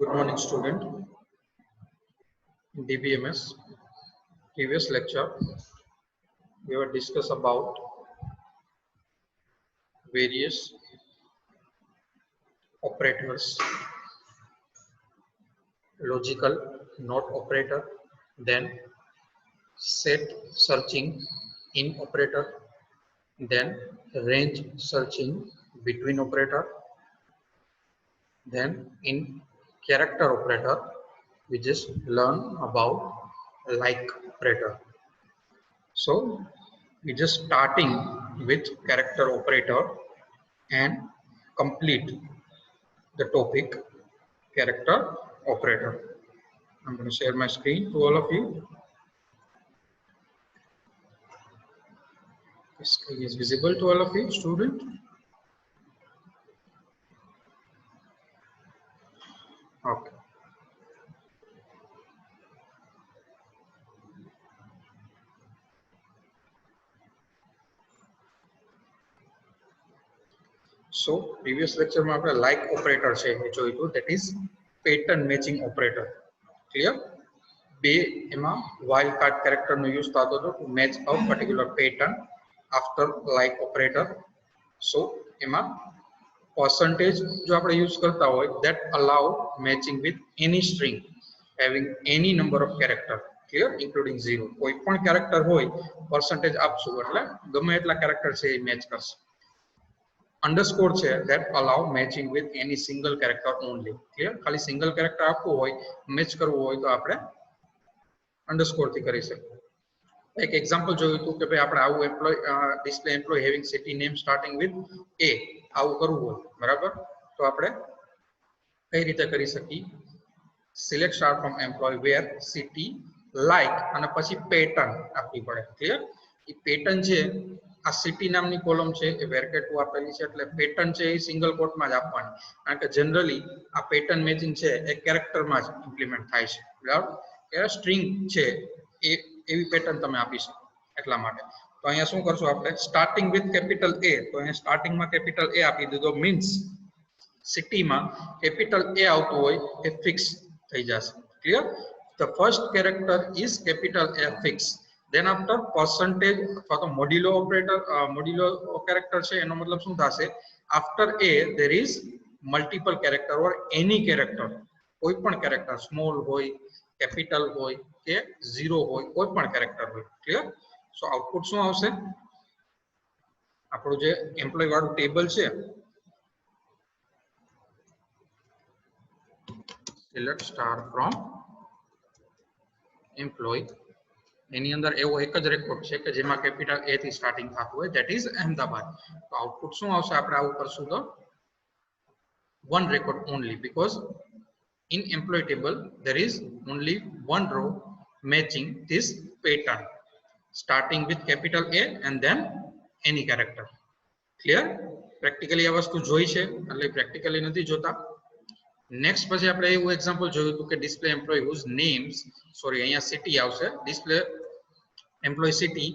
Good morning, student. In DBMS previous lecture, we will discuss about various operators, logical not operator, then set searching in operator, then range searching between operator, then in character operator, we just learn about like operator. So we just starting with character operator and complete the topic character operator. I'm going to share my screen to all of you. The screen is visible to all of you, student. Okay. So previous lecture માં આપણે like operator છે એ જોયું that is pattern matching operator. Clear? બે એમાં wild card character નો use થતો હતો to match a particular pattern after like operator. So એમાં percentage જો આપણે use કરતા હોય that allow matching with any string having any number of character. Clear? Including 0. કોઈ પણ character હોય percentage આપશું એટલે ગમે એટલા character છે એ match કરશે. Underscore છે that allow matching with any single character only. Clear? ખાલી single character આપવું હોય match કરવું હોય તો આપણે underscore થી કરી શકીએ. એક એક્ઝામ્પલ જોયું હતું કે ભાઈ આપણે આવું employ display employ having city name starting with a આવું કરવું હોય બરાબર તો આપણે કઈ રીતે કરી શકીએ select star from employ where city like અને પછી પેટર્ન આપવી પડે. ક્લિયર? એ પેટર્ન છે આ સિટી નામની કોલમ છે એ વેરકેટ આપેલી છે એટલે પેટર્ન છે એ સિંગલ કોટમાં જ આપવાની કારણ કે જનરલી આ પેટર્ન મેચિંગ છે એ કેરેક્ટરમાં જ ઇમ્પ્લિમેન્ટ થાય છે બરાબર કે સ્ટ્રિંગ છે એ એવી પેટર્ન તમે આપી શકો એટલા માટે. તો અહીંયા શું કરશું આપણે સ્ટાર્ટિંગ વિથ કેપિટલ A તો અહીંયા સ્ટાર્ટિંગમાં કેપિટલ A આપી દીધો મીન્સ સિટીમાં કેપિટલ A આવતું હોય એ ફિક્સ થઈ જશે. Clear? The first character is capital A fix. Then after percentage અથવા તો મોડ્યુલો ઓપરેટર મોડ્યુલો કેરેક્ટર છે એનો મતલબ શું થશે after A there is multiple character or any character કોઈ પણ કેરેક્ટર સ્મોલ હોય કેપિટલ હોય કે 0 હોય કોઈ પણ કેરેક્ટર હોય. ક્લિયર? સો આઉટપુટ શું આવશે આપણું જે એમ્પ્લોય વાળું ટેબલ છે select star from employee એની અંદર એવો એક જ રેકોર્ડ છે કે જેમાં કેપિટલ A થી સ્ટાર્ટિંગ થતું હોય that is અહેમદાબાદ. તો આઉટપુટ શું આવશે આપણે આવું કરશું તો one record only because in employee table there is only one row matching this pattern starting with capital A and then any character. Clear? Practically આ વસ્તુ જોઈ છે એટલે પ્રેક્ટિકલી નથી જોતા. નેક્સ્ટ પછી આપણે એવું એક્ઝામ્પલ જોયું હતું કે display employee whose names sorry અહીંયા સિટી આવશે display employee city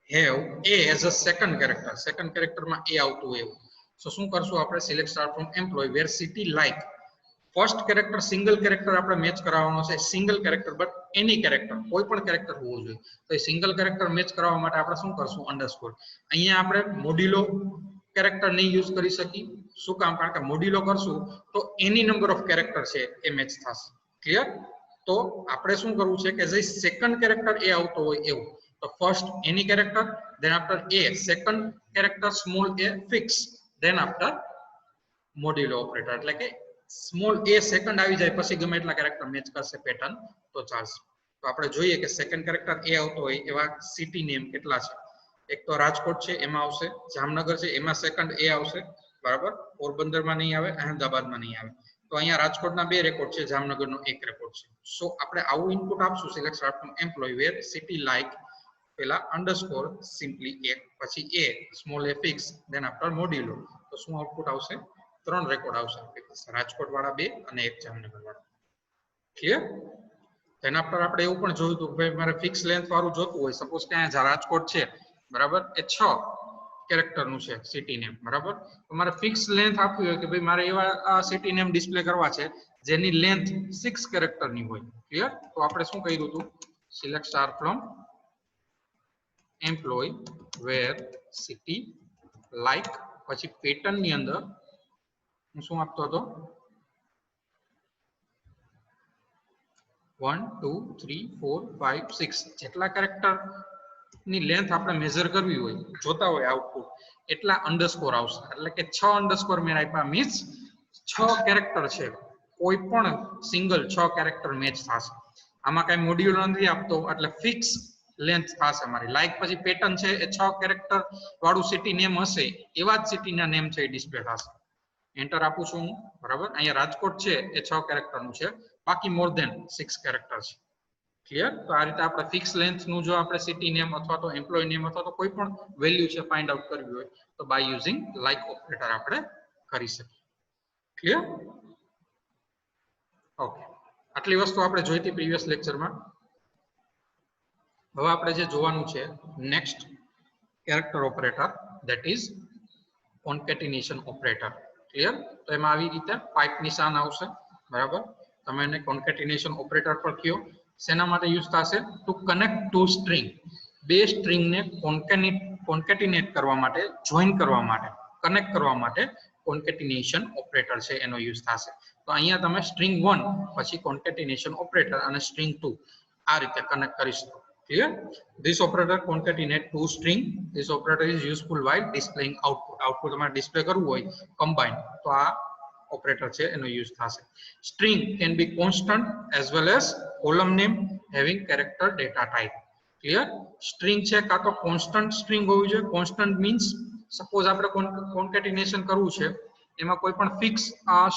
have A as a second કેરેક્ટરમાં A આવતું હોય એવું. સો શું કરશું આપણે select star from employ where city like first character single character આપણે મેચ કરાવવાનો છે single character but any character કોઈ પણ કેરેક્ટર હોવું જોઈએ. તો એ સિંગલ કેરેક્ટર મેચ કરાવવા માટે આપણે શું કરશું અંડરસ્કોર. અહીંયા આપણે મોડ્યુલો કેરેક્ટર નહીં યુઝ કરી શકી શું કામ કારણ કે મોડ્યુલો કરશું તો એની નંબર ઓફ કેરેક્ટર છે એ મેચ થશે. ક્લિયર? તો આપણે શું કરવું છે કે જે સેકન્ડ કેરેક્ટર એ આવતો હોય એવું તો first any character than after A second character small a fix then after મોડ્યુલો ઓપરેટર એટલે કે સ્મોલ a સેકન્ડ આવી જાય પછી ગમે એટલા કેરેક્ટર મેચ કરશે પેટર્ન તો ચાલશે. તો આપણે જોઈએ કે સેકન્ડ કેરેક્ટર A આવતો હોય એવા સિટી નેમ કેટલા છે. એક તો રાજકોટ છે એમાં આવશે જામનગર છે એમાં સેકન્ડ A આવશે બરાબર પોરબંદરમાં નહીં આવે અહેમદાબાદમાં નહીં આવે. તો અહીંયા રાજકોટના 2 રેકોર્ડ છે જામનગરનો 1 રેકોર્ડ છે. સો આપણે આવું ઇનપુટ આપશું select star from employ where city like પેલા અંડરસ્કોર સિમ્પલી 1 પછી A small a fix then after modulo તો શું આઉટપુટ આવશે 3 રેકોર્ડ આવશે રાજકોટ વાળા 2 અને 1 જામનગર વાળા. ક્લિયર? તેના પર આપણે એવું પણ જોયું હતું કે ભાઈ મારે ફિક્સ લેન્થ વાળું જોતું હોય સપોઝ કે અહીંયા રાજકોટ છે બરાબર એ 6 કેરેક્ટરનું છે સિટી નેમ બરાબર તો મારે ફિક્સ લેન્થ આપવી હોય કે ભાઈ મારે એવા સિટી નેમ ડિસ્પ્લે કરવા છે જેની લેન્થ 6 કેરેક્ટર ની હોય. ક્લિયર? તો આપણે શું કર્યું હતું? Select star from employ where city like, પછી પેટર્ન ની અંદર હું શું આપતો હતો? 1 2 3 4 5 6 જેટલા કેરેક્ટર ની લેન્થ આપણે મેઝર કરવી હોય, જોતા હોય આઉટપુટ, એટલા અંડરસ્કોર આવશે. એટલે કે 6 અંડરસ્કોર મેં આપ્યા મીન્સ 6 કેરેક્ટર છે. કોઈ પણ સિંગલ 6 કેરેક્ટર મેચ થશે. આમાં કઈ મોડ્યુલ નથી આપતો એટલે ફિક્સ લેન્થ થશે મારી. લાઈક પછી પેટર્ન છે એ 6 કેરેક્ટર વાળું સિટી નેમ હશે, એવા જ સિટીના નેમ છે એ ડિસ્પ્લે થશે. એન્ટર આપું છું હું, બરાબર. અહીંયા રાજકોટ છે એ 6 કેરેક્ટર નું છે, બાકી મોર ધેન 6 કેરેક્ટર છે. ક્લિયર? તો આ રીતે આપણે ફિક્સ લેન્થ નું જો આપણે સિટી નેમ અથવા તો એમ્પ્લોય નેમ અથવા તો કોઈ પણ વેલ્યુ છે ફાઇન્ડ આઉટ કરવી હોય તો બાય યુઝિંગ લાઇક ઓપરેટર આપણે કરી શકીએ. ક્લિયર? ઓકે, આટલી વસ્તુ આપણે જોઈ હતી પ્રીવિયસ લેક્ચરમાં. હવે આપણે જે જોવાનું છે next character operator, that is concatenation operator. Clear? તો એમાં આવી રીતે પાઇપ નિશાન આવશે, બરાબર. તમે એને કોન્કેટિનેશન ઓપરેટર પર કયો. શેના માટે યુઝ થશે? To connect two string. બે સ્ટ્રિંગને કોન્કેટિનેટ કરવા માટે, જોઈન કરવા માટે, કનેક્ટ કરવા માટે કોન્કેટિનેશન ઓપરેટર છે એનો યુઝ થશે. તો અહીંયા તમે સ્ટ્રિંગ 1 પછી કોન્કેટિનેશન ઓપરેટર અને સ્ટ્રિંગ 2 આ રીતે કનેક્ટ કરી શકો. Clear? This operator concatenate two string. This operator is useful while displaying output. Output તમારે ડિસ્પ્લે કરવું હોય combine તો આ ઓપરેટર છે એનો યુઝ થશે. String can be constant as well as column name having character data type. Clear? String છે કાં તો constant string હોવી જોઈએ. Constant means suppose આપણે concatenation કરવું છે, એમાં કોઈ પણ ફિક્સ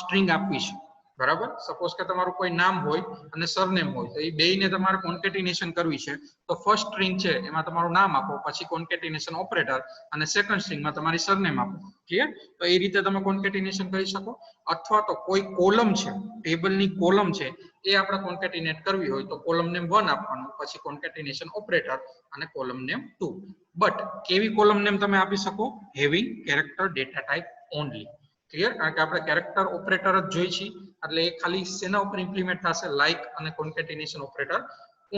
સ્ટ્રિંગ આપવી છે, બરાબર. સપોઝ કે તમારું કોઈ નામ હોય અને સરનેમ હોય, તો એ બેયને તમારે કોન્કેટિનેશન કરવી છે, તો ફર્સ્ટ સ્ટ્રિંગ છે એમાં તમારું નામ આપો, પછી કોન્કેટિનેશન ઓપરેટર, અને સેકન્ડ સ્ટ્રિંગમાં તમારી સરનેમ આપો. ક્લિયર? તો એ રીતે તમે કોન્કેટિનેશન કરી શકો. અથવા તો કોઈ કોલમ છે, ટેબલની કોલમ છે, એ આપણે કોન્કેટિનેટ કરવી હોય તો કોલમ નેમ 1 આપવાનું, પછી કોન્કેટિનેશન ઓપરેટર અને કોલમ નેમ 2. બટ કેવી કોલમ નેમ તમે આપી શકો? Having character data type only. Clear? કારણ કે આપણે કેરેક્ટર ઓપરેટર જ જોઈ છીએ, એટલે એ ખાલી શેના ઉપર ઇમ્પ્લિમેન્ટ થશે? લાઇક અને concatenation operator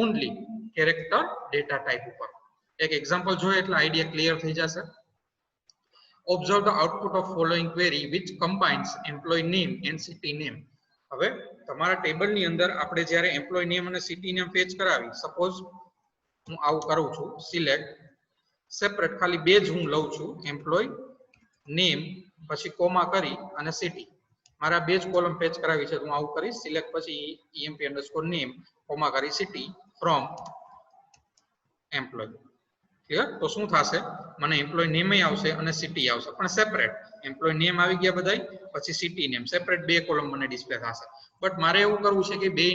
only character data type ઉપર. એક એક્ઝામ્પલ જોઈએ એટલે આઈડિયા ક્લિયર થઈ જશે. Observe the output of following query which combines employee name and city name. હવે તમારા ટેબલની અંદર આપણે જ્યારે એમ્પ્લોય નેમ અને સિટી નેમ ફેચ કરાવી, સપોઝ હું આવું કરું છું, સિલેક્ટ સેપરેટ, ખાલી બે જ હું લઉં છું, એમ્પ્લોય નેમ પછી કોમા કરી અને સિટી. મારા બે જ કોલમ ફેચ કરાવી છે, હું આવું કરીશ, સિલેક્ટ પછી emp_name કોમા કરી સિટી ફ્રોમ એમ્પ્લોય. ક્લિયર? તો શું થશે? મને એમ્પ્લોય નેમ આવશે અને સિટી આવશે, પણ સેપરેટ. એમ્પ્લોય નેમ આવી ગયા બધાય, પછી સિટી નેમ સેપરેટ બે કોલમ મને ડિસ્પ્લે થશે. બટ મારે એવું કરવું છે કે બે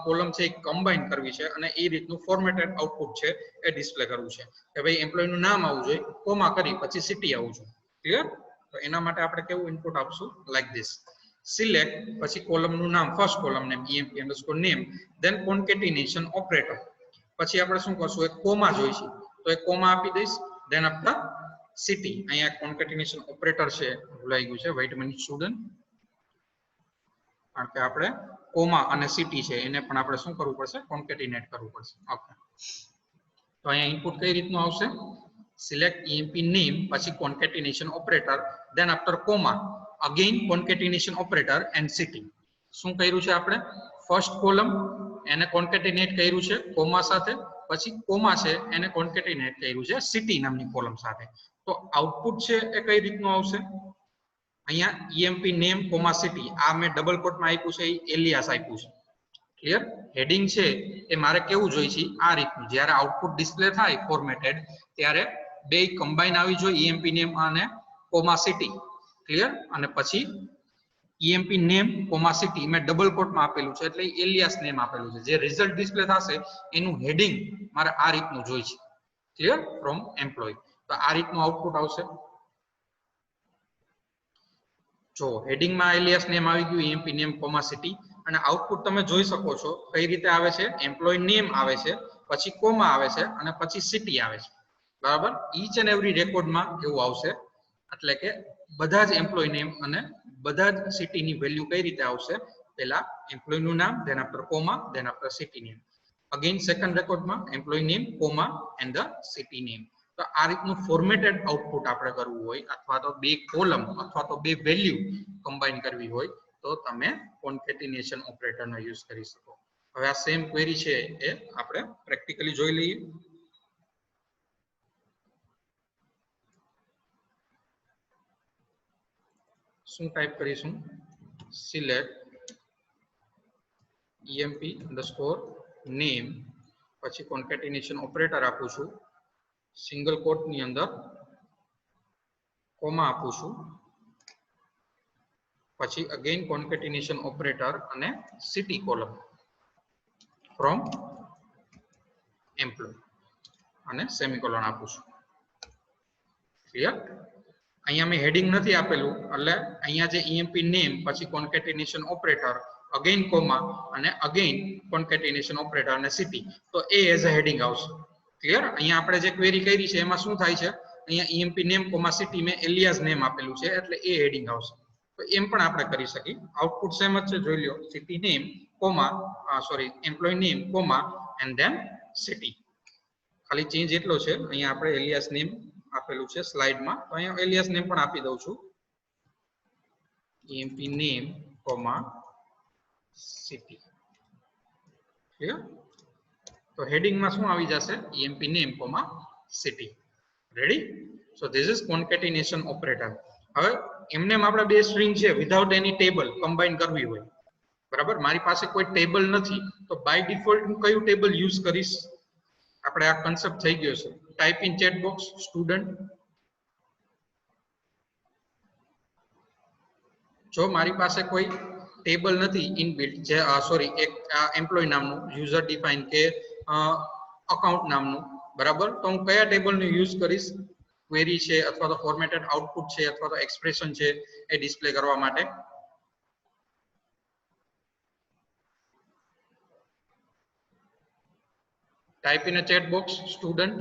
કોલમ છે એ કમ્બાઈન કરવી છે અને એ રીતનું ફોર્મેટેડ આઉટપુટ છે એ ડિસ્પ્લે કરવું છે કે ભાઈ એમ્પ્લોય નું નામ આવવું જોઈએ, કોમા કરી પછી સિટી આવવું જોઈએ. ક્લિયર? તો એના માટે આપણે કેવું ઇનપુટ આપશું? Like this. સિલેક્ટ પછી કોલમ નું નામ, first column name emp_name, then concatenation operator. પછી આપણે શું કરશું? એક કોમા જોઈશું, તો એક કોમા આપી દઈશ, ધેન આફ્ટર સિટી. અહીંયા કોન્કેટિનેશન ઓપરેટર છે, ભૂલાઈ ગયું છે, વેઇટ મિનિટ સ્ટુડન્ટ, કારણ કે આપણે કોમા અને સિટી છે એને પણ આપણે શું કરવું પડશે? કોન્કેટિનેટ કરવું પડશે. ઓકે, તો અહીંયા ઇનપુટ કઈ રીતનું આવશે? સિલેક્ટ emp_name પછી concatenation operator, then after comma again concatenation operator and city. શું કર્યું છે આપણે? ફર્સ્ટ કોલમ એને કોન્કેટિનેટ કર્યું છે કોમા સાથે, પછી કોમા છે એને કોન્કેટિનેટ કર્યું છે સિટી નામની કોલમ સાથે. તો આઉટપુટ છે એ કઈ રીતનું આવશે? અહીંયા emp_name, સિટી, આ મેં ડબલ કોટમાં આપ્યું છે, એ એલિયાસ આપ્યું છે. ક્લિયર? હેડિંગ છે એ મારે કેવું જોઈએ છે? આ રીતનું. જ્યારે આઉટપુટ ડિસ્પ્લે થાય ફોર્મેટેડ, ત્યારે બે કમ્બાઈન આવી જોઈએ, emp_name અને સિટી. ક્લિયર? અને પછી emp_name, સિટી મેં ડબલ કોટમાં આપેલું છે, એટલે એલિયાસ નેમ આપેલું છે. જે રિઝલ્ટ ડિસ્પ્લે થશે એનું હેડિંગ મારે આ રીતનું જોઈએ છે. ક્લિયર? From employ. તો આ રીતનું આઉટપુટ આવશે. જો હેડિંગમાં એલિયાસ નેમ આવી ગયું, emp_name, સિટી, અને આઉટપુટ તમે જોઈ શકો છો કઈ રીતે આવે છે? એમ્પ્લોય નેમ આવે છે, પછી કોમા આવે છે અને પછી સિટી આવે છે. બરાબર? ઈચ એન્ડ એવરી રેકોર્ડમાં એવું આવશે. એટલે કે બધા જ એમ્પ્લોય નેમ અને બધા જ સિટીની વેલ્યુ કઈ રીતે આવશે? પહેલા એમ્પ્લોય નું નામ, then after comma, then after city name. Again second record માં employ name, comma and the city name. તો આ રીતનું ફોર્મેટેડ આઉટપુટ આપણે કરવું હોય અથવા તો બે કોલમ અથવા તો બે વેલ્યુ કમ્બાઈન કરવી હોય તો તમે કોન્કેટિનેશન ઓપરેટરનો યુઝ કરી શકો. હવે આ સેમ ક્વેરી છે એ આપણે પ્રેક્ટિકલી જોઈ લઈએ. શું ટાઈપ કરીશું? સિલેક્ટ emp_name પછી કોન્કેટિનેશન ઓપરેટર આપું છું, સિંગલ કોટ ની અંદર કોમા આપું છું, પછી અગેન કોન્કેટિનેશન ઓપરેટર અને સિટી કોલમ ફ્રોમ એમ્પ્લોય અને સેમિકોલોન આપું છું. ક્લિયર? અહીંયા મેં હેડિંગ નથી આપેલું એટલે અહીંયા જે emp નેમ પછી કોન્કેટિનેશન ઓપરેટર અગેન કોમા અને અગેન કોન્કેટિનેશન ઓપરેટર અને સિટી, તો એ એઝ અ હેડિંગ આવશે. ક્લિયર? અહીંયા આપણે જે ક્વેરી કરી છે એમાં શું થાય છે, અહીંયા emp નેમ કોમા સિટી મેં એલિયાસ નેમ આપેલું છે એટલે એ હેડિંગ આવશે. તો એમ પણ આપણે કરી શકીએ. આઉટપુટ સેમ જ છે, જોઈ લો. City name comma employee name comma and then city. ખાલી ચેન્જ એટલો છે, અહીંયા આપણે એલિયાસ નેમ આપેલું છે સ્લાઇડમાં, તો અહીંયા એલિયાસ નેમ પણ આપી દઉં છું, emp name comma city. Clear? તો હેડિંગમાં શું આવી જશે? emp name comma city. Ready? So this is concatenation operator. હવે એમને આપણે બે સ્ટ્રિંગ છે વિધાઉટ એની ટેબલ કમ્બાઈન કરવી હોય, બરાબર? મારી પાસે કોઈ ટેબલ નથી તો બાય ડિફોલ્ટ હું કયું ટેબલ યુઝ કરીશ? આપણે આ કન્સેપ્ટ થઈ ગયો છે. Type in chat box student. જો મારી પાસે કોઈ ટેબલ નથી ઇનબિલ્ટ, જે એક એમ્પ્લોય નામનું યુઝર ડિફાઇન કે અકાઉન્ટ નામનું, બરાબર? તો હું કયા ટેબલનો યુઝ કરીશ? ક્વેરી છે અથવા તો ફોર્મેટેડ આઉટપુટ છે અથવા તો એક્સપ્રેશન છે એ ડિસ્પ્લે કરવા માટે. Type in a chat box student.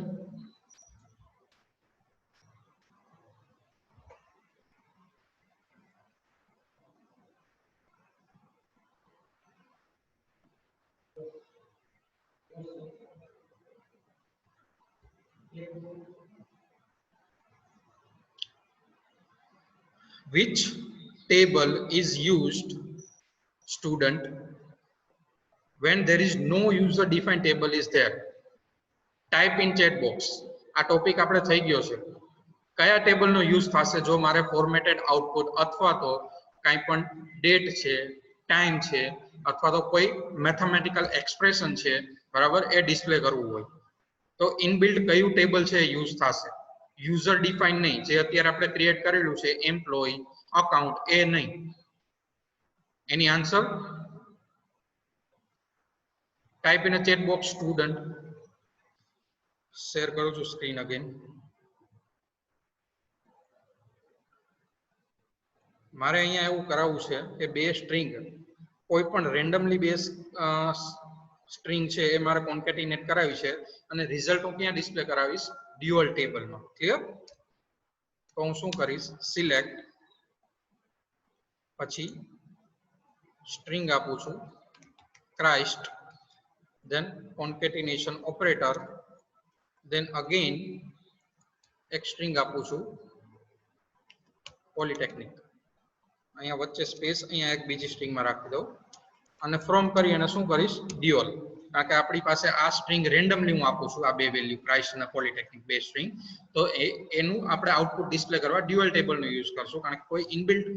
Which table is used, student, when there is no user defined table is there? Type in chat box. આ ટોપિક આપણે થઈ ગયો છે. કયા ટેબલનો યુઝ થશે જો મારે ફોર્મેટેડ આઉટપુટ અથવા તો કંઈ પણ ડેટ છે, ટાઈમ છે અથવા તો કોઈ મેથેમેટિકલ એક્સપ્રેશન છે, બરાબર, એ ડિસ્પ્લે કરવું હોય તો ઇનબિલ્ટ કયું ટેબલ છે યુઝ થશે? યુઝર ડિફાઇન નહીં, જે અત્યારે આપણે ક્રિએટ કરેલું છે એમ્પ્લોય અકાઉન્ટ, એ નહીં. Any answer? Type in a chat box student. Share કરું છું સ્ક્રીન અગેન. મારે અહીંયા એવું કરાવવું છે કે બે સ્ટ્રિંગ, કોઈ પણ રેન્ડમલી બે સ્ટ્રિંગ છે એ મારે કોન્કેટિનેટ કરાવી છે અને રિઝલ્ટ હું ક્યાં ડિસ્પ્લે કરાવીશ? ડ્યુઅલ ટેબલમાં. ક્લિયર? તો હું શું કરીશ? સિલેક્ટ, પછી સ્ટ્રિંગ આપું છું Christ, then concatenation operator, then again એક સ્ટ્રિંગ આપું છું પોલિટેકનિક. અહીંયા વચ્ચે સ્પેસ, અહીંયા એક બીજી સ્ટ્રિંગમાં રાખી દઉં અને ફ્રોમ કરી અને શું કરીશ? ડ્યુઅલ. કારણ કે આપણી પાસે આ સ્ટ્રિંગ રેન્ડમલી હું આપું છું, આ બે વેલ્યુ ક્રાઇસ્ટ અને પોલિટેકનિક બે સ્ટ્રિંગ, તો એનું આપણે આઉટપુટ ડિસ્પ્લે કરવા ડ્યુઅલ ટેબલનો યુઝ કરશું. કારણ કે કોઈ ઇનબિલ્ટ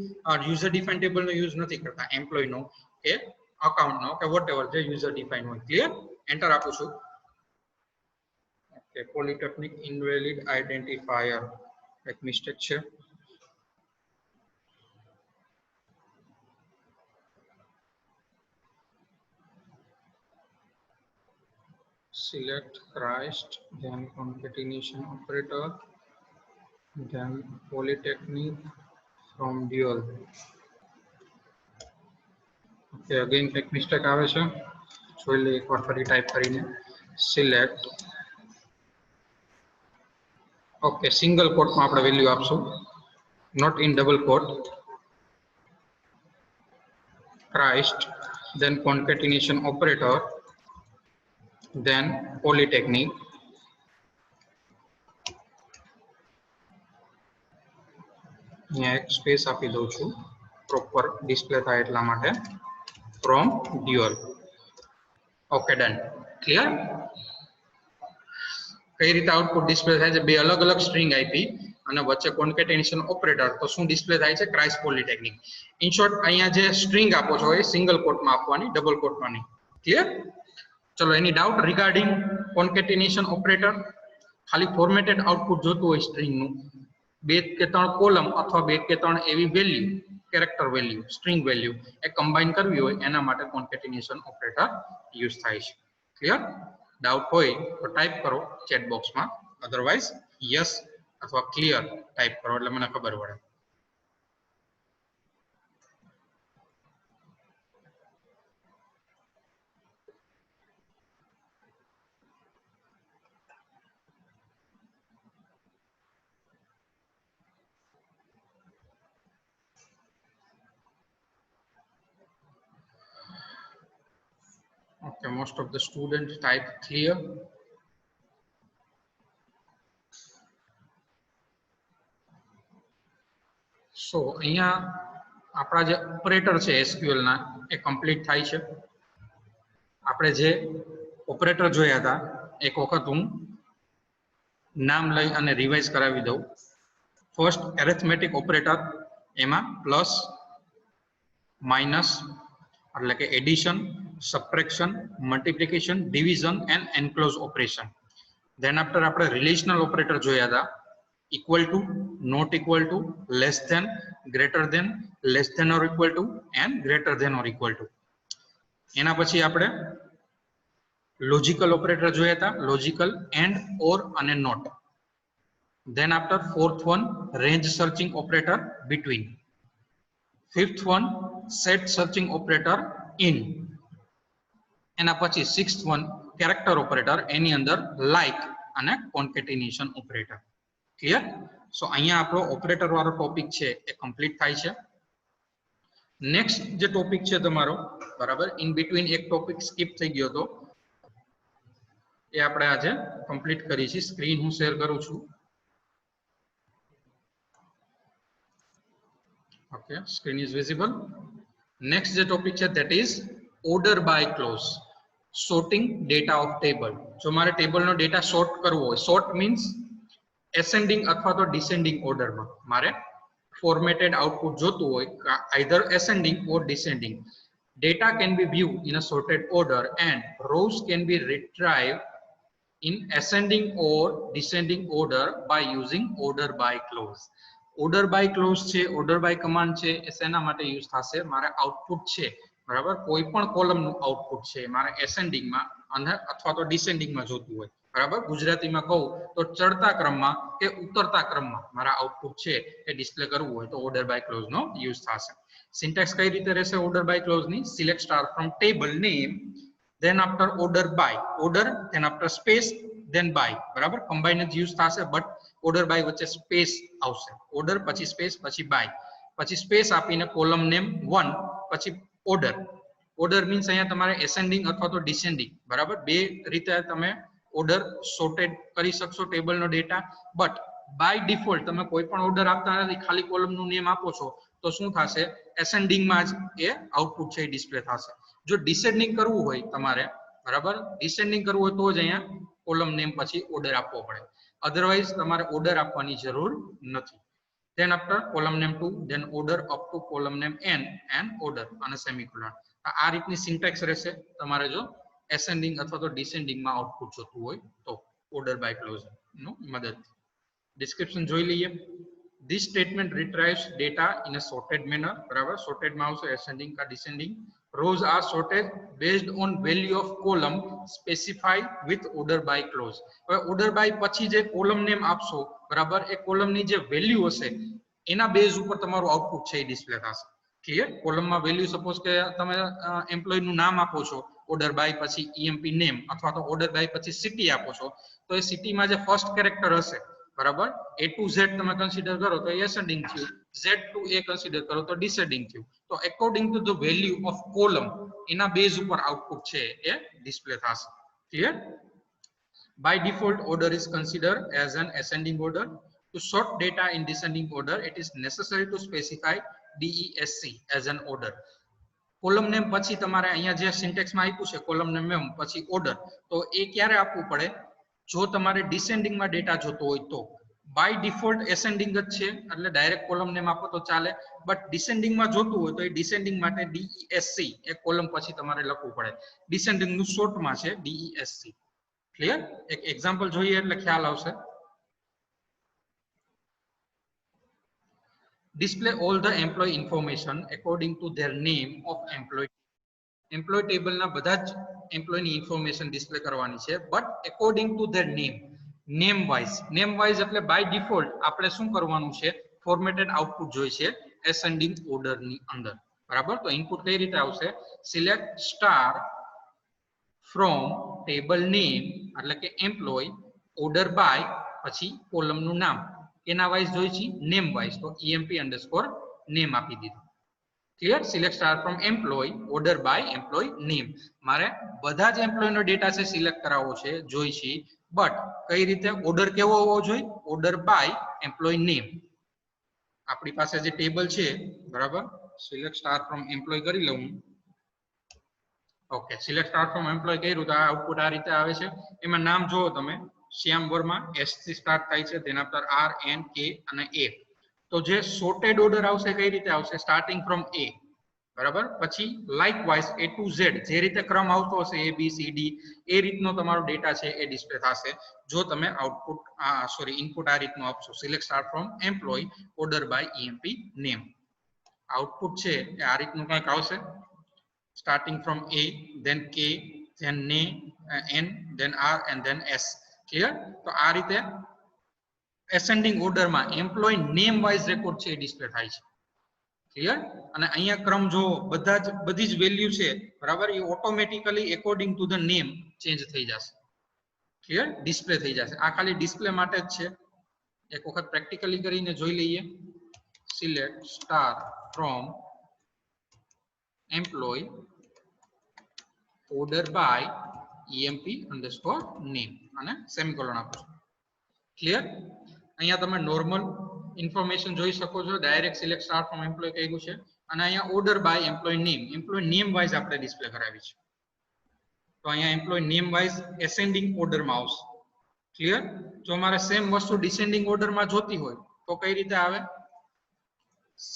યુઝર ડિફાઇન ટેબલનો યુઝ નથી કરતા, એમ્પ્લોયનો કે અકાઉન્ટનો કે વોટેવર જે યુઝર ડિફાઇન હોય. ક્લિયર? એન્ટર આપું છું. ઓકે, પોલિટેકનિક ઇનવેલિડ આઇડેન્ટિફાયર, એક મિસ્ટેક છે. Select Christ, then concatenation operator, then polytechnic from dual. Okay, again એક મિસ્ટેક આવે છે, જોઈ લે એકવાર ફરી ટાઈપ કરીને. સિલેક્ટ, ઓકે, સિંગલ કોટમાં આપણે વેલ્યુ આપશું, not in double quote. Christ, then concatenation operator, then polytechnic, એક સ્પેસ આપી દઉં છું પ્રોપર ડિસ્પ્લે થાય એટલા માટે, from dual. Okay done. Clear? કઈ રીતે આઉટપુટ ડિસ્પ્લે થાય છે? બે અલગ અલગ સ્ટ્રિંગ આપી અને વચ્ચે કોન્કેટેનેશન ઓપરેટર, તો શું ડિસ્પ્લે થાય છે? Christ polytechnic. ઇન શોર્ટ અહીંયા જે સ્ટ્રિંગ આપો છો એ સિંગલ કોટમાં આપવાની, ડબલ કોટમાં નહીં. ક્લિયર? ચલો, એની ડાઉટ રિગાર્ડિંગ કોન્કેટેનેશન ઓપરેટર? ખાલી ફોર્મેટેડ આઉટપુટ જોતું હોય સ્ટ્રિંગનું, 2 કે 3 કોલમ અથવા 2 કે 3 એવી value, character value, string value એ કમ્બાઈન કરવી હોય એના માટે કોન્કેટેનેશન ઓપરેટર યુઝ થાય છે. ક્લિયર? ડાઉટ હોય તો ટાઈપ કરો ચેટ બોક્સમાં, અધરવાઇઝ યસ અથવા ક્લિયર ટાઈપ કરો એટલે મને ખબર પડે. Okay, most of the students type clear. So અહીંયા આપણા જે ઓપરેટર છે SQL ના એ કમ્પ્લીટ થાય છે. આપણે જે ઓપરેટર જોયા હતા એક વખત હું નામ લઈ અને રિવાઇઝ કરાવી દઉં. ફર્સ્ટ એરિથમેટિક ઓપરેટર, એમાં પ્લસ, માઇનસ એટલે કે addition, subtraction, multiplication, division and enclose operation. Than after આપણે રિલેશનલ ઓપરેટર જોયા હતા, equal to, not equal to, less than, greater than, less than or equal to and greater than or equal to. એના પછી આપણે logical operator જોયા હતા, logical, and, or અને not. Then after fourth one range searching operator, between. Fifth one set searching operator, in. એના પછી sixth one character operator, એની અંદર લાઇક અને કોન્કેટેનેશન ઓપરેટર. ક્લિયર? સો અહીંયા આપણો ઓપરેટર વાળો ટોપિક છે એ કમ્પ્લીટ થાય છે. નેક્સ્ટ જે ટોપિક છે તમારો, બરાબર, ઇન બિટવીન એક ટોપિક સ્કીપ થઈ ગયો હતો, એ આપણે આજે કમ્પ્લીટ કરી છે. સ્ક્રીન હું શેર કરું છું. Okay, screen is visible. Next જે ટોપિક છે that is order by clause, sorting data of table. જો મારે ટેબલનો ડેટા સોર્ટ કરવો હોય, સોર્ટ મીન્સ એસેન્ડિંગ અથવા તો ડિસેન્ડિંગ ઓર્ડરમાં મારે ફોર્મેટેડ આઉટપુટ જોતું હોય, either ascending or descending. Data can be viewed in a sorted order and rows can be retrieved in ascending or descending order by using order by clause. Order by clause છે, order by command છે, એ શેના માટે use થશે? મારે output છે, બરાબર, કોઈ પણ કોલમનું આઉટપુટ છે મારે એસેન્ડિંગમાં અને અથવા તો ડિસેન્ડિંગમાં જોતું હોય, બરાબર. ગુજરાતીમાં કહું તો ચડતા ક્રમમાં કે ઉતરતા ક્રમમાં મારા આઉટપુટ છે એ ડિસ્પ્લે કરવું હોય તો ઓર્ડર બાય ક્લોઝ નો યુઝ થશે. સિન્ટેક્સ કઈ રીતે રહેશે ઓર્ડર બાય ક્લોઝ ની? Select star from table name, then after order by, order, then after space, then by, બરાબર. કમ્બાઈન જ યુઝ થશે, બટ ઓર્ડર બાય વચ્ચે સ્પેસ આવશે. ઓર્ડર પછી સ્પેસ પછી બાય, પછી સ્પેસ આપીને કોલમ નેમ 1, પછી ઓર્ડર. ઓર્ડર મીન્સ અહીંયા તમારે એસેન્ડિંગ અથવા તો ડિસેન્ડિંગ, બરાબર, બે રીતે તમે ઓર્ડર સોર્ટેડ કરી શકશો ટેબલનો ડેટા. બટ બાય ડિફોલ્ટ તમે કોઈ પણ ઓર્ડર આપતા નથી, ખાલી કોલમનું નેમ આપો છો તો શું થશે? એસેન્ડિંગમાં જ એ આઉટપુટ છે એ ડિસ્પ્લે થશે. જો ડિસેન્ડિંગ કરવું હોય તમારે, બરાબર, ડિસેન્ડિંગ કરવું હોય તો જ અહીંયા કોલમ નેમ પછી ઓર્ડર આપવો પડે, અધરવાઇઝ તમારે ઓર્ડર આપવાની જરૂર નથી. Then after column name 2, then order up to column name n end order અને સેમિકોલન. આ રીતની સિન્ટેક્સ રહેશે તમારે જો એસેન્ડિંગ અથવા તો ડિસેન્ડિંગમાં આઉટપુટ જોતું હોય તો ઓર્ડર બાય ક્લોઝ નો મદદ. ડિસ્ક્રિપ્શન જોઈ લઈએ. This statement retrieves data in a sorted manner, બરાબર. sorted માં આવશે ascending કા descending. Rows are sorted based on value of column specified with order by clause. હવે order by પછી જે કોલમ નેમ આપશો, બરાબર, એ કોલમની જે વેલ્યુ હશે એના બેઝ ઉપર તમારું આઉટપુટ છે એ ડિસ્પ્લે થશે. ક્લિયર? કોલમમાં વેલ્યુ સપોઝ કે તમે એમ્પ્લોયી નું નામ આપો છો, ઓર્ડર બાય પછી EMP નેમ, અથવા તો ઓર્ડર બાય પછી સિટી આપો છો, તો એ સિટીમાં જે ફર્સ્ટ કેરેક્ટર હશે, બરાબર, A to Z તમે કન્સિડર કરો તો એસેન્ડિંગ થયું, Z to A કન્સિડર કરો તો ડિસેન્ડિંગ થયું. તો according to the value of column એના બેઝ ઉપર આઉટપુટ છે એ ડિસ્પ્લે થશે. Clear? By default, order is considered as an ascending order. To sort data in descending order, it is necessary to specify DESC as an order. Column name પછી તમારે અહીંયા જે સિન્ટેક્સમાં આપ્યું છે કોલમ નેમ પછી ઓર્ડર, તો એ ક્યારે આપવું પડે? જો તમારે ડિસેન્ડિંગમાં ડેટા જોતો હોય તો. બાય ડિફોલ્ટ એસેન્ડિંગ જ છે એટલે ડાયરેક્ટ કોલમ નેમ આપો તો ચાલે, બટ ડિસેન્ડિંગમાં જોતું હોય તો એ ડિસેન્ડિંગ માટે DESC એ કોલમ પછી તમારે લખવું પડે. ડિસેન્ડિંગનું શોર્ટમાં છે DESC. ક્લિયર? એક એક્ઝામ્પલ જોઈએ એટલે ખ્યાલ આવશે. Display all the employee information according to their name of employee. Employee table ના બધા જ એમ્પ્લોયી ની ઇન્ફોર્મેશન ડિસ્પ્લે કરવાની છે, but according to there name. Name wise એટલે બાય ડિફોલ્ટ આપણે શું કરવાનું છે? ફોર્મેટેડ આઉટપુટ જોઈ છે એસેન્ડિંગ ઓર્ડર ની અંદર. બરાબર? તો ઇનપુટ કઈ રીતે આવશે? Select star from table name એટલે કે એમ્પ્લોય, ઓર્ડર બાય પછી કોલમ નું નામ. એના વાઇઝ જોઈ છે નેમ વાઇઝ, તો emp_name આપી દીધું. Clear? Select star from employ, order by employ name. મારે બધા જ એમ્પ્લોય નો ડેટા છે સિલેક્ટ કરાવવો છે, જોઈ છે, બટ કઈ રીતે? ઓર્ડર કેવો હોવો જોઈએ? Order by employ name. આપણી પાસે જે ટેબલ છે, બરાબર, સિલેક્ટ સ્ટાર ફ્રોમ એમ્પ્લોય કરી લઉં. Okay, select star from employ કર્યું તો આ આઉટપુટ આ રીતે આવે છે. એમાં નામ જોવો તમે, શ્યામ વર્મા, S થી સ્ટાર્ટ થાય છે, તેના પર R, N, K અને A. તો જે સોર્ટેડ ઓર્ડર આવશે કઈ રીતે આવશે? Starting from A. બરાબર? પછી લાઇકવાઇઝ A to Z, જે રીતે ક્રમ આવતો હશે A B C D એ રીતનો તમારો ડેટા છે એ ડિસ્પ્લે થશે જો તમે આઉટપુટ ઇનપુટ આ રીતનું આપશો. Select star from employ, order by EMP name. Output છે એ આ રીતનું કંઈક આવશે. Starting from A, then K, then N, then R and then S. Clear? તો આ રીતે એસેન્ડિંગ ઓર્ડરમાં એમ્પ્લોય નેમ વાઇઝ રેકોર્ડ છે એ ડિસ્પ્લે થાય છે. ક્લિયર? અને અહીંયા ક્રમ જો બધી જ વેલ્યુ છે, બરાબર, એ automatically according to the name change થઈ જશે. ક્લિયર? ડિસ્પ્લે થઈ જશે. આ ખાલી ડિસ્પ્લે માટે જ છે. એક વખત પ્રેક્ટિકલી કરીને જોઈ લઈએ. Select star from employ, order by EMP_name અને સેમિકોલોન આપો. ક્લિયર? અહીંયા તમે નોર્મલ ઇન્ફોર્મેશન જોઈ શકો છો. Direct select star from employ કહ્યું છે અને અહીંયા order by employ name wise આપણે ડિસ્પ્લે કરાવી છે. તો અહીંયા એમ્પ્લોય નેમ વાઇઝ એસેન્ડિંગ ઓર્ડરમાં આવશે. ક્લિયર? જો મારે સેમ વસ્તુ ડિસેન્ડિંગ ઓર્ડરમાં જોતી હોય તો કઈ રીતે આવે?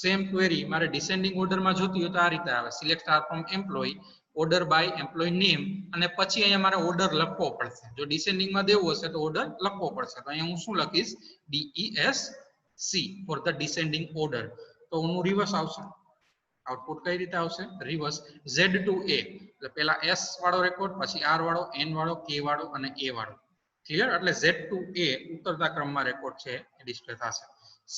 સેમ ક્વેરી મારે ડિસેન્ડિંગ ઓર્ડરમાં જોતી હોય તો આ રીતે આવે. Select star from employ, order by employ name અને પછી અહીંયા મારે ઓર્ડર લખવો પડશે. જો ડિસેન્ડિંગમાં દેવું હશે તો ઓર્ડર લખવો પડશે. તો અહીંયા હું શું લખીશ? DESC for the descending order. તો હું રિવર્સ આવશે. આઉટપુટ કઈ રીતે આવશે? રિવર્સ. Z to A એટલે પહેલા S વાળો રેકોર્ડ, પછી R વાળો, N વાળો, K વાળો અને A વાળો. ક્લિયર? એટલે Z to A ઉતરતા ક્રમમાં રેકોર્ડ છે એ ડિસ્પ્લે થશે.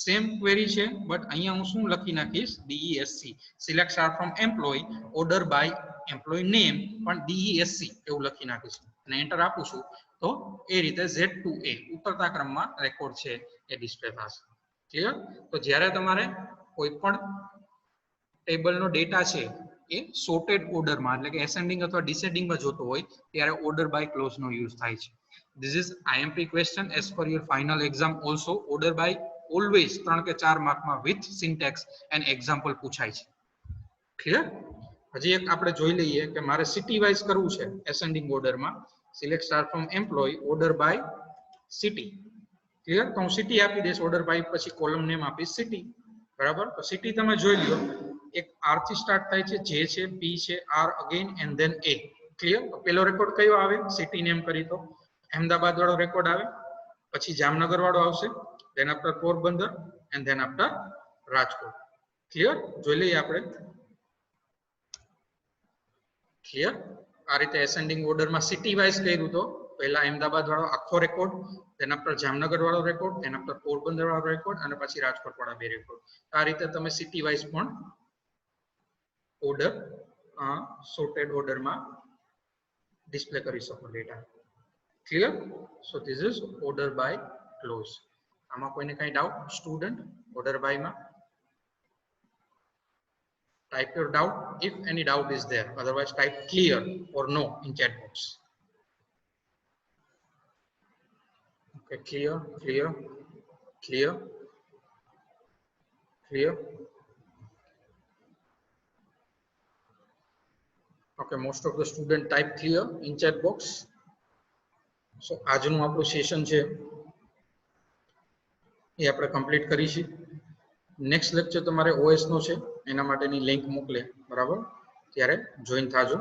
સેમ ક્વેરી છે, બટ અહીંયા હું શું લખી નાખીશ? DESC. Select star from employ, order by employ name પણ DESC એવું લખી નાખીશ અને એન્ટર આપું છું તો એ રીતે Z to A ઉતરતા ક્રમમાં રેકોર્ડ છે એ ડિસ્પ્લે થશે. ક્લિયર? તો જ્યારે તમારે કોઈ પણ ટેબલનો ડેટા છે એ સોર્ટેડ ઓર્ડરમાં એટલે કે એસેન્ડિંગ અથવા ડિસેન્ડિંગમાં જોતો હોય ત્યારે ઓર્ડર બાય ક્લોઝનો યુઝ થાય છે. This is IMP question as per your final exam also. Order by always 3 કે 4 માર્કમાં with syntax and example પૂછાય છે. ક્લિયર? હજી એક આપણે જોઈ લઈએ કે મારે સિટી વાઇઝ કરવું છે એસેન્ડિંગ ઓર્ડરમાં. Select star from employ, order by city. Clear? તો હું સિટી આપી દઈશ, ઓર્ડર બાય પછી કોલમ નેમ આપીશ સિટી. બરાબર? તો સિટી તમે જોઈ લ્યો, એક R થી સ્ટાર્ટ થાય છે, J છે, P છે, R again and then A. Clear? તો પહેલો રેકોર્ડ કયો આવે? સિટી નેમ કરી તો અહેમદાબાદ વાળો રેકોર્ડ આવે, પછી જામનગર વાળો આવશે, than after Porbandar and then after Rajkot. Clear? જોઈ લઈએ આપણે. ક્લિયર? આ રીતે એસેન્ડિંગ ઓર્ડરમાં સિટી વાઇઝ કર્યું તો પહેલા અહેમદાબાદ વાળો આખો રેકોર્ડ, ધેન આફ્ટર જામનગર વાળો રેકોર્ડ, ધેન આફ્ટર પોરબંદર વાળો રેકોર્ડ અને પછી રાજકોટ વાળા 2 રેકોર્ડ. આ રીતે તમે સિટી વાઇઝ પણ ઓર્ડર સોર્ટેડ ઓર્ડરમાં ડિસ્પ્લે કરી શકો data. Clear? So this is order by clause. આમાં કોઈને કઈ ડાઉટ સ્ટુડન્ટ? ઓર્ડર બાય માં Type your doubt if any doubt is there. Otherwise, type clear or no in chat box. Okay, clear, clear, clear, clear. Okay, most of the student type clear in chat box. So આજનું આપણું session છે એ આપણે complete કરીશું. Next lecture તમારે OS નો છે, એના માટેની link મોકલે, બરાબર? ત્યારે જોઈન થાજો.